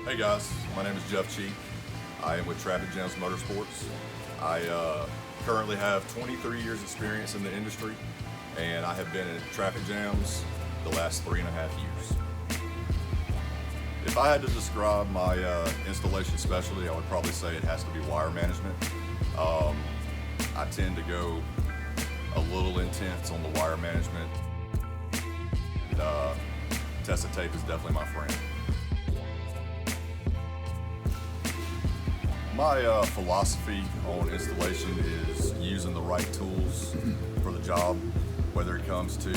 Hey guys, my name is Jeff Cheek. I am with Traffic Jams Motorsports. I currently have 23 years experience in the industry, and I have been in traffic jams the last 3.5 years. If I had to describe my installation specialty, I would probably say it has to be wire management. I tend to go a little intense on the wire management, and test tape is definitely my friend. My philosophy on installation is using the right tools for the job. Whether it comes to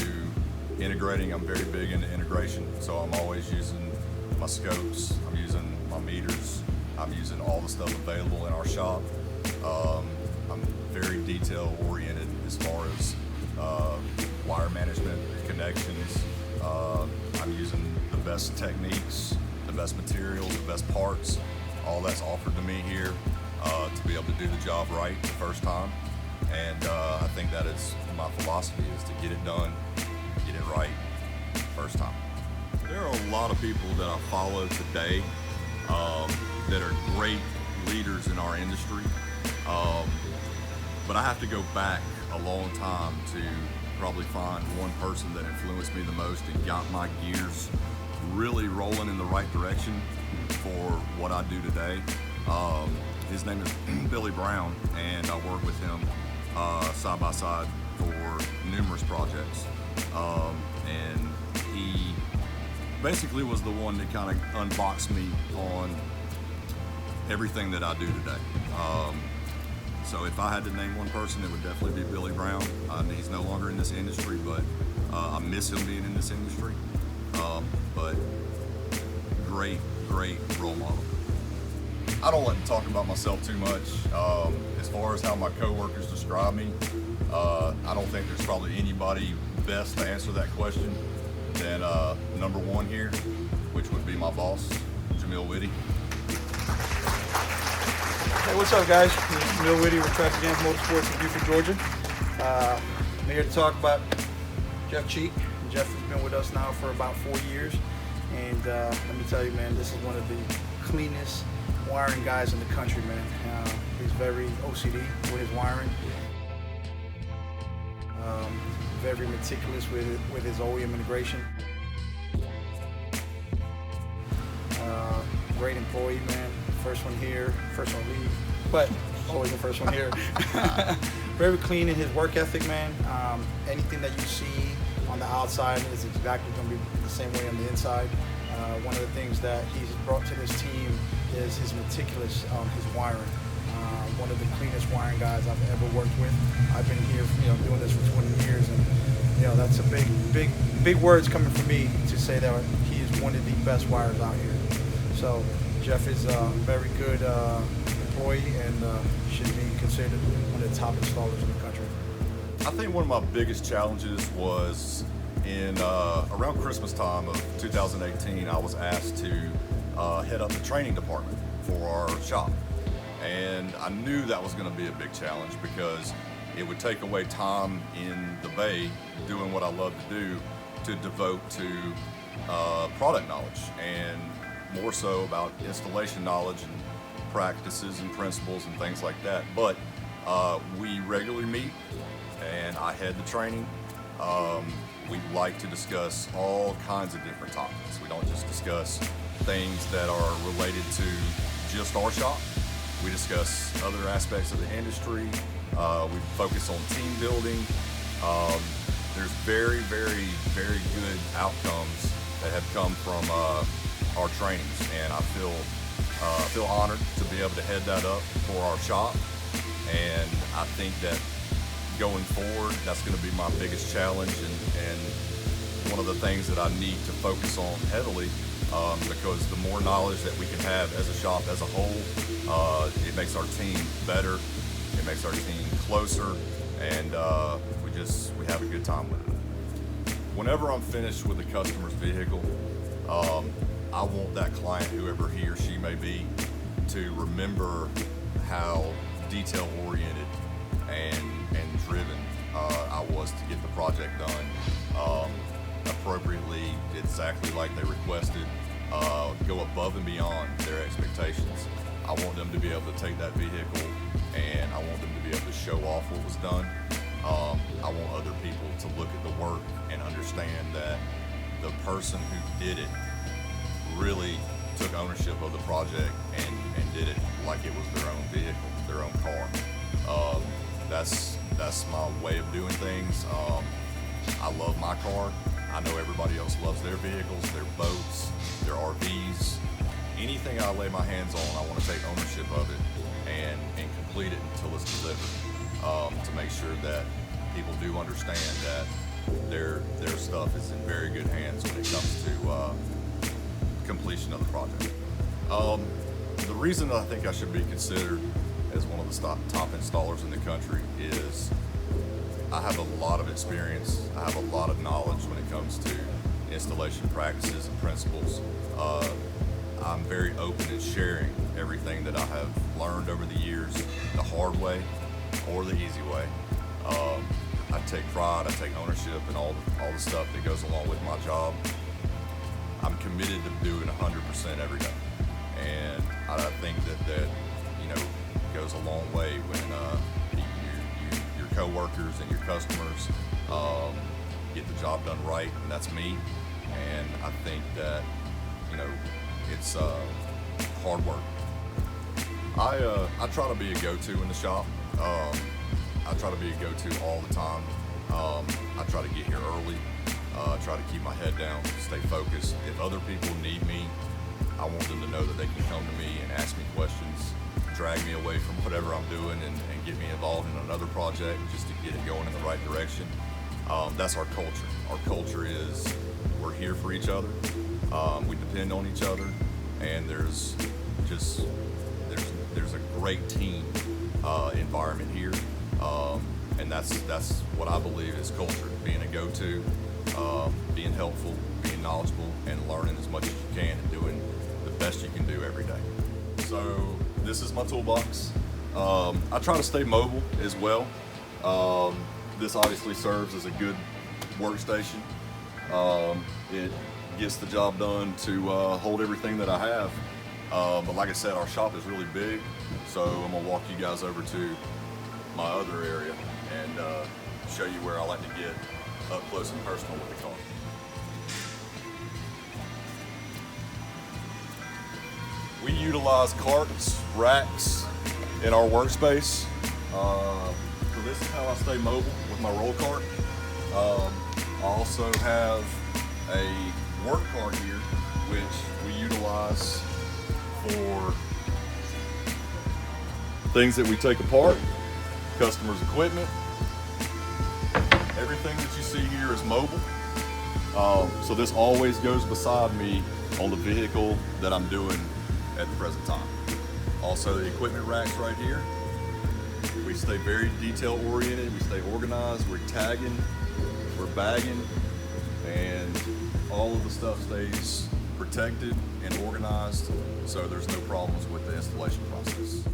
integrating, I'm very big into integration, so I'm always using my scopes, I'm using my meters, I'm using all the stuff available in our shop. I'm very detail oriented as far as wire management, connections. I'm using the best techniques, the best materials, the best parts. All that's offered to me here to be able to do the job right the first time. And I think that is my philosophy, is to get it done, get it right first time. There are a lot of people that I follow today that are great leaders in our industry. But I have to go back a long time to probably find one person that influenced me the most and got my gears really rolling in the right direction for what I do today. His name is Billy Brown, and I work with him side by side for numerous projects. And he basically was the one that kind of unboxed me on everything that I do today. So if I had to name one person, it would definitely be Billy Brown. He's no longer in this industry, but I miss him being in this industry. But great role model. I don't like to talk about myself too much. As far as how my coworkers describe me, I don't think there's probably anybody best to answer that question than number one here, which would be my boss, Jamil Whitty. Hey, what's up, guys? This is Jamil Whitty with Traffic Jams Motorsports in Buford, Georgia. I'm here to talk about Jeff Cheek. Jeff has been with us now for about 4 years, and let me tell you, man, this is one of the cleanest wiring guys in the country, man. He's very OCD with his wiring, very meticulous with his OEM integration. Great employee, man. First one here, first one leave, but always the first one here. Very clean in his work ethic, man. Anything that you see on the outside is exactly going to be the same way on the inside. One of the things that he's brought to this team is his meticulous his wiring. One of the cleanest wiring guys I've ever worked with. I've been here, doing this for 20 years, and that's a big words coming from me to say that he is one of the best wires out here. So Jeff is a very good employee and should be considered one of the top installers in the country. I think one of my biggest challenges was in around Christmas time of 2018, I was asked to head up the training department for our shop. And I knew that was going to be a big challenge because it would take away time in the bay doing what I love to do to devote to product knowledge, and more so about installation knowledge and practices and principles and things like that. But we regularly meet, and I head the training. We like to discuss all kinds of different topics. We don't just discuss things that are related to just our shop. We discuss other aspects of the industry. We focus on team building. There's very good outcomes that have come from our trainings, and I feel honored to be able to head that up for our shop. And I think that going forward, that's going to be my biggest challenge, and one of the things that I need to focus on heavily, because the more knowledge that we can have as a shop as a whole, it makes our team better, it makes our team closer, and we have a good time with it. Whenever I'm finished with a customer's vehicle, I want that client, whoever he or she may be, to remember how detail oriented and driven I was to get the project done appropriately, exactly like they requested, go above and beyond their expectations. I want them to be able to take that vehicle and I want them to be able to show off what was done. I want other people to look at the work and understand that the person who did it really took ownership of the project and did it like it was their own vehicle, their own car. That's my way of doing things. I love my car. I know everybody else loves their vehicles, their boats, their RVs. Anything I lay my hands on, I want to take ownership of it and complete it until it's delivered, to make sure that people do understand that their stuff is in very good hands when it comes to completion of the project. The reason I think I should be considered as one of the top installers in the country is I have a lot of experience, I have a lot of knowledge when it comes to installation practices and principles. I'm very open in sharing everything that I have learned over the years, the hard way or the easy way. I take pride, I take ownership in all the stuff that goes along with my job. I'm committed to doing 100% every day, and I think that goes a long way when your coworkers and your customers get the job done right, and that's me. And I think that it's hard work. I try to be a go-to in the shop. I try to be a go-to all the time. I try to get here early. Try to keep my head down, stay focused. If other people need me, I want them to know that they can come to me and ask me questions, drag me away from whatever I'm doing and get me involved in another project just to get it going in the right direction. That's our culture. Our culture is we're here for each other. We depend on each other, and there's a great team environment here, and that's what I believe is culture. Being a go-to, being helpful, being knowledgeable, and learning as much as you can and doing the best you can do every day. So this is my toolbox. I try to stay mobile as well. This obviously serves as a good workstation. It gets the job done to hold everything that I have. But like I said, our shop is really big, so I'm gonna walk you guys over to my other area and show you where I like to get up close and personal with the car. We utilize carts, racks in our workspace. So this is how I stay mobile with my roll cart. I also have a work cart here, which we utilize for things that we take apart, customers' equipment. Everything that you see here is mobile. So this always goes beside me on the vehicle that I'm doing at the present time. Also the equipment racks right here. We stay very detail oriented, we stay organized, we're tagging, we're bagging, and all of the stuff stays protected and organized, so there's no problems with the installation process.